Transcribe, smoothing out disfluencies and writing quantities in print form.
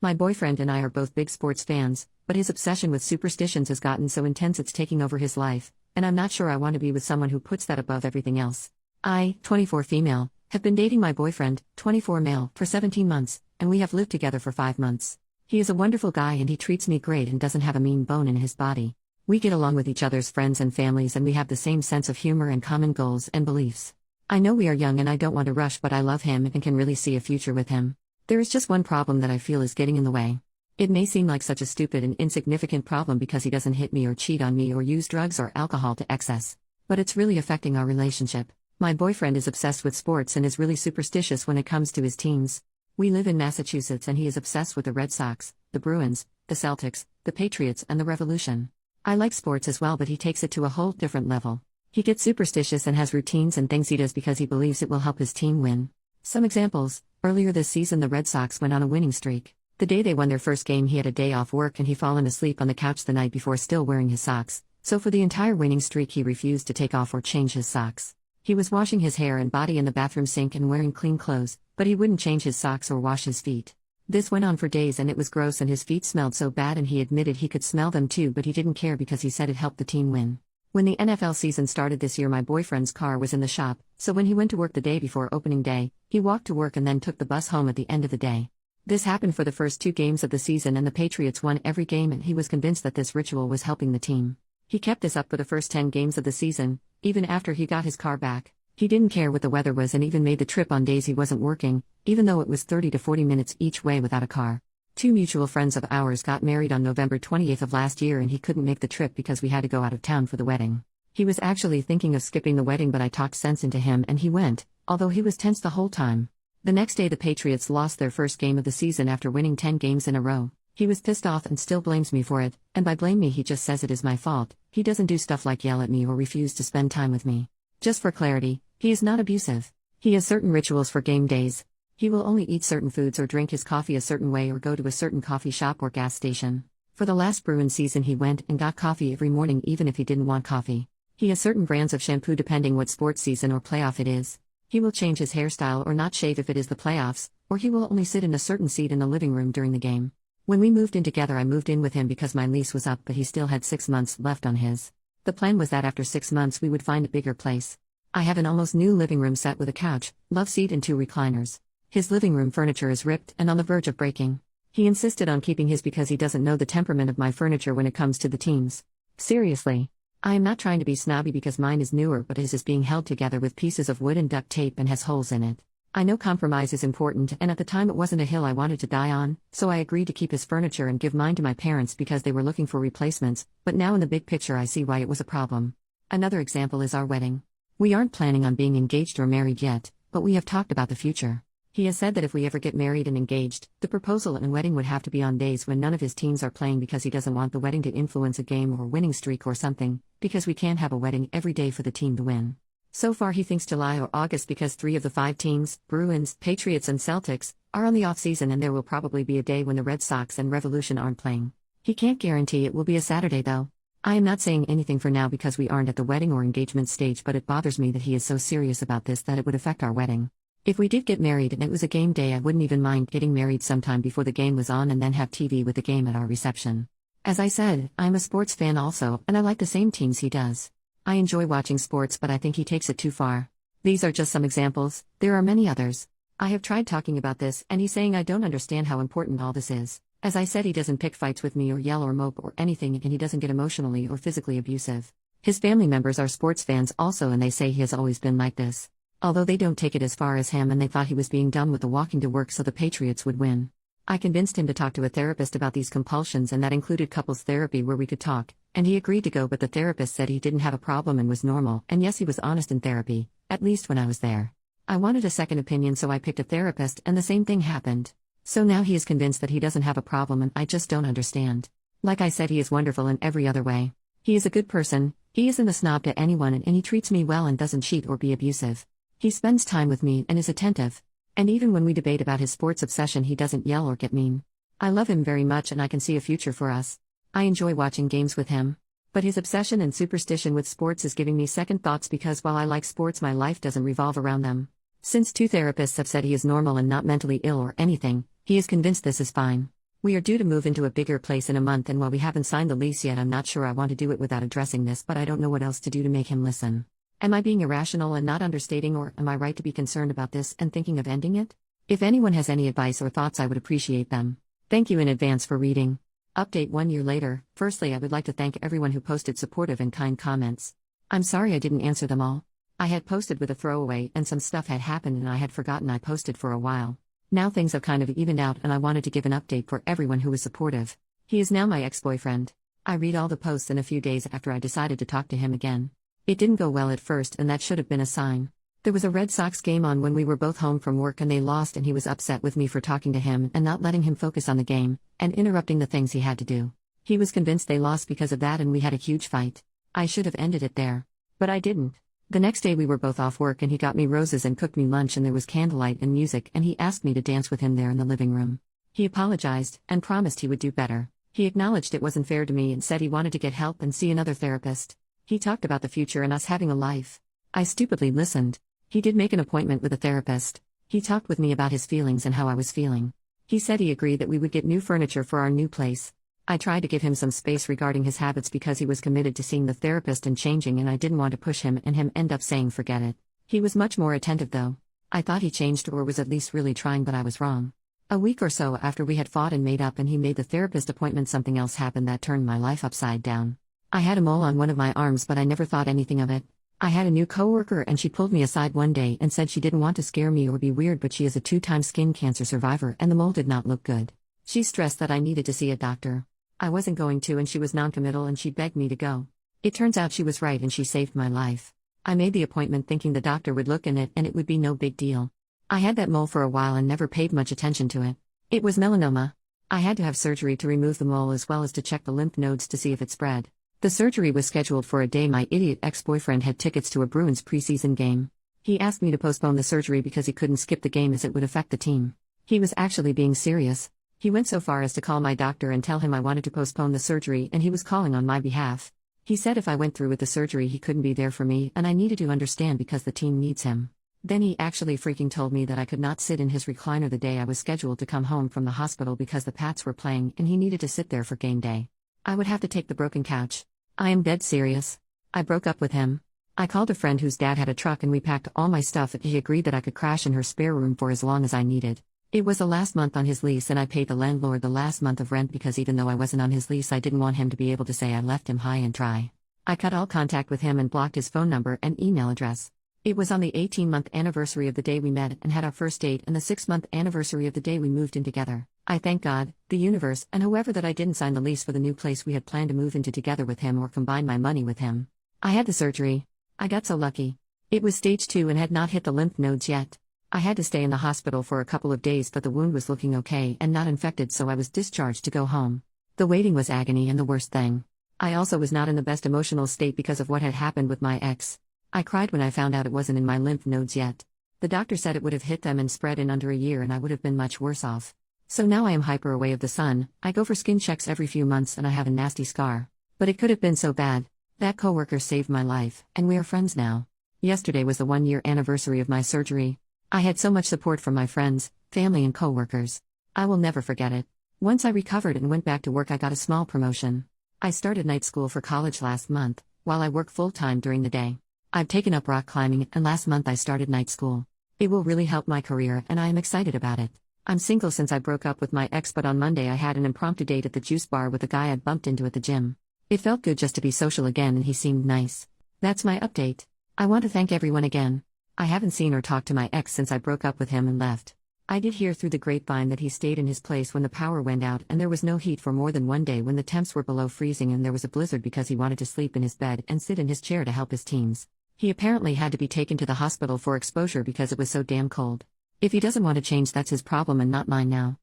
My boyfriend and I are both big sports fans, but his obsession with superstitions has gotten so intense it's taking over his life, and I'm not sure I want to be with someone who puts that above everything else. I, 24 female, have been dating my boyfriend, 24 male, for 17 months, and we have lived together for 5 months. He is a wonderful guy and he treats me great and doesn't have a mean bone in his body. We get along with each other's friends and families and we have the same sense of humor and common goals and beliefs. I know we are young and I don't want to rush, but I love him and can really see a future with him. There is just one problem that I feel is getting in the way. It may seem like such a stupid and insignificant problem because he doesn't hit me or cheat on me or use drugs or alcohol to excess. But it's really affecting our relationship. My boyfriend is obsessed with sports and is really superstitious when it comes to his teams. We live in Massachusetts and he is obsessed with the Red Sox, the Bruins, the Celtics, the Patriots and the Revolution. I like sports as well, but he takes it to a whole different level. He gets superstitious and has routines and things he does because he believes it will help his team win. Some examples: earlier this season the Red Sox went on a winning streak. The day they won their first game he had a day off work and he fallen asleep on the couch the night before still wearing his socks, so for the entire winning streak he refused to take off or change his socks. He was washing his hair and body in the bathroom sink and wearing clean clothes, but he wouldn't change his socks or wash his feet. This went on for days and it was gross and his feet smelled so bad and he admitted he could smell them too, but he didn't care because he said it helped the team win. When the NFL season started this year my boyfriend's car was in the shop, so when he went to work the day before opening day, he walked to work and then took the bus home at the end of the day. This happened for the first 2 games of the season and the Patriots won every game and he was convinced that this ritual was helping the team. He kept this up for the first 10 games of the season, even after he got his car back. He didn't care what the weather was and even made the trip on days he wasn't working, even though it was 30 to 40 minutes each way without a car. 2 mutual friends of ours got married on November 28th of last year and he couldn't make the trip because we had to go out of town for the wedding. He was actually thinking of skipping the wedding, but I talked sense into him and he went, although he was tense the whole time. The next day the Patriots lost their first game of the season after winning 10 games in a row. He was pissed off and still blames me for it, and by blame me he just says it is my fault. He doesn't do stuff like yell at me or refuse to spend time with me. Just for clarity, he is not abusive. He has certain rituals for game days. He will only eat certain foods or drink his coffee a certain way or go to a certain coffee shop or gas station. For the last Bruins season he went and got coffee every morning even if he didn't want coffee. He has certain brands of shampoo depending what sports season or playoff it is. He will change his hairstyle or not shave if it is the playoffs, or he will only sit in a certain seat in the living room during the game. When we moved in together I moved in with him because my lease was up but he still had 6 months left on his. The plan was that after 6 months we would find a bigger place. I have an almost new living room set with a couch, love seat and 2 recliners. His living room furniture is ripped and on the verge of breaking. He insisted on keeping his because he doesn't know the temperament of my furniture when it comes to the teams. Seriously. I am not trying to be snobby because mine is newer, but his is being held together with pieces of wood and duct tape and has holes in it. I know compromise is important and at the time it wasn't a hill I wanted to die on, so I agreed to keep his furniture and give mine to my parents because they were looking for replacements, but now in the big picture I see why it was a problem. Another example is our wedding. We aren't planning on being engaged or married yet, but we have talked about the future. He has said that if we ever get married and engaged, the proposal and wedding would have to be on days when none of his teams are playing because he doesn't want the wedding to influence a game or winning streak or something, because we can't have a wedding every day for the team to win. So far he thinks July or August because 3 of the 5 teams, Bruins, Patriots and Celtics, are on the off-season and there will probably be a day when the Red Sox and Revolution aren't playing. He can't guarantee it will be a Saturday though. I am not saying anything for now because we aren't at the wedding or engagement stage, but it bothers me that he is so serious about this that it would affect our wedding. If we did get married and it was a game day I wouldn't even mind getting married sometime before the game was on and then have TV with the game at our reception. As I said, I'm a sports fan also, and I like the same teams he does. I enjoy watching sports but I think he takes it too far. These are just some examples, there are many others. I have tried talking about this and he's saying I don't understand how important all this is. As I said, he doesn't pick fights with me or yell or mope or anything and he doesn't get emotionally or physically abusive. His family members are sports fans also and they say he has always been like this. Although they don't take it as far as him and they thought he was being dumb with the walking to work so the Patriots would win. I convinced him to talk to a therapist about these compulsions and that included couples therapy where we could talk, and he agreed to go, but the therapist said he didn't have a problem and was normal, and yes, he was honest in therapy, at least when I was there. I wanted a second opinion so I picked a therapist and the same thing happened. So now he is convinced that he doesn't have a problem and I just don't understand. Like I said, he is wonderful in every other way. He is a good person, he isn't a snob to anyone and he treats me well and doesn't cheat or be abusive. He spends time with me and is attentive. And even when we debate about his sports obsession he doesn't yell or get mean. I love him very much and I can see a future for us. I enjoy watching games with him. But his obsession and superstition with sports is giving me second thoughts because while I like sports my life doesn't revolve around them. Since 2 therapists have said he is normal and not mentally ill or anything, he is convinced this is fine. We are due to move into a bigger place in a month, and while we haven't signed the lease yet, I'm not sure I want to do it without addressing this, but I don't know what else to do to make him listen. Am I being irrational and not understating, or am I right to be concerned about this and thinking of ending it? If anyone has any advice or thoughts, I would appreciate them. Thank you in advance for reading. Update 1 year later. Firstly, I would like to thank everyone who posted supportive and kind comments. I'm sorry I didn't answer them all. I had posted with a throwaway and some stuff had happened and I had forgotten I posted for a while. Now things have kind of evened out and I wanted to give an update for everyone who was supportive. He is now my ex-boyfriend. I read all the posts in a few days after I decided to talk to him again. It didn't go well at first, and that should have been a sign. There was a Red Sox game on when we were both home from work and they lost, and he was upset with me for talking to him and not letting him focus on the game, and interrupting the things he had to do. He was convinced they lost because of that and we had a huge fight. I should have ended it there. But I didn't. The next day we were both off work and he got me roses and cooked me lunch and there was candlelight and music and he asked me to dance with him there in the living room. He apologized and promised he would do better. He acknowledged it wasn't fair to me and said he wanted to get help and see another therapist. He talked about the future and us having a life. I stupidly listened. He did make an appointment with a therapist. He talked with me about his feelings and how I was feeling. He said he agreed that we would get new furniture for our new place. I tried to give him some space regarding his habits because he was committed to seeing the therapist and changing, and I didn't want to push him and him end up saying forget it. He was much more attentive though. I thought he changed or was at least really trying, but I was wrong. A week or so after we had fought and made up and he made the therapist appointment, something else happened that turned my life upside down. I had a mole on one of my arms, but I never thought anything of it. I had a new coworker and she pulled me aside one day and said she didn't want to scare me or be weird, but she is a 2-time skin cancer survivor and the mole did not look good. She stressed that I needed to see a doctor. I wasn't going to and she was noncommittal and she begged me to go. It turns out she was right and she saved my life. I made the appointment thinking the doctor would look in it and it would be no big deal. I had that mole for a while and never paid much attention to it. It was melanoma. I had to have surgery to remove the mole as well as to check the lymph nodes to see if it spread. The surgery was scheduled for a day my idiot ex-boyfriend had tickets to a Bruins preseason game. He asked me to postpone the surgery because he couldn't skip the game as it would affect the team. He was actually being serious. He went so far as to call my doctor and tell him I wanted to postpone the surgery and he was calling on my behalf. He said if I went through with the surgery he couldn't be there for me and I needed to understand because the team needs him. Then he actually freaking told me that I could not sit in his recliner the day I was scheduled to come home from the hospital because the Pats were playing and he needed to sit there for game day. I would have to take the broken couch. I am dead serious. I broke up with him. I called a friend whose dad had a truck and we packed all my stuff and he agreed that I could crash in her spare room for as long as I needed. It was the last month on his lease and I paid the landlord the last month of rent because even though I wasn't on his lease I didn't want him to be able to say I left him high and dry. I cut all contact with him and blocked his phone number and email address. It was on the 18-month anniversary of the day we met and had our first date and the 6-month anniversary of the day we moved in together. I thank God, the universe, and whoever that I didn't sign the lease for the new place we had planned to move into together with him or combine my money with him. I had the surgery. I got so lucky. It was stage 2 and had not hit the lymph nodes yet. I had to stay in the hospital for a couple of days, but the wound was looking okay and not infected, so I was discharged to go home. The waiting was agony, and the worst thing, I also was not in the best emotional state because of what had happened with my ex. I cried when I found out it wasn't in my lymph nodes yet. The doctor said it would have hit them and spread in under a year and I would have been much worse off. So now I am hyper away of the sun. I go for skin checks every few months and I have a nasty scar. But it could have been so bad. That coworker saved my life, and we are friends now. Yesterday was the 1-year anniversary of my surgery. I had so much support from my friends, family and coworkers. I will never forget it. Once I recovered and went back to work, I got a small promotion. I started night school for college last month, while I work full-time during the day. I've taken up rock climbing and last month I started night school. It will really help my career and I am excited about it. I'm single since I broke up with my ex, but on Monday I had an impromptu date at the juice bar with a guy I'd bumped into at the gym. It felt good just to be social again and he seemed nice. That's my update. I want to thank everyone again. I haven't seen or talked to my ex since I broke up with him and left. I did hear through the grapevine that he stayed in his place when the power went out and there was no heat for more than one day when the temps were below freezing and there was a blizzard because he wanted to sleep in his bed and sit in his chair to help his teams. He apparently had to be taken to the hospital for exposure because it was so damn cold. If he doesn't want to change, that's his problem and not mine now.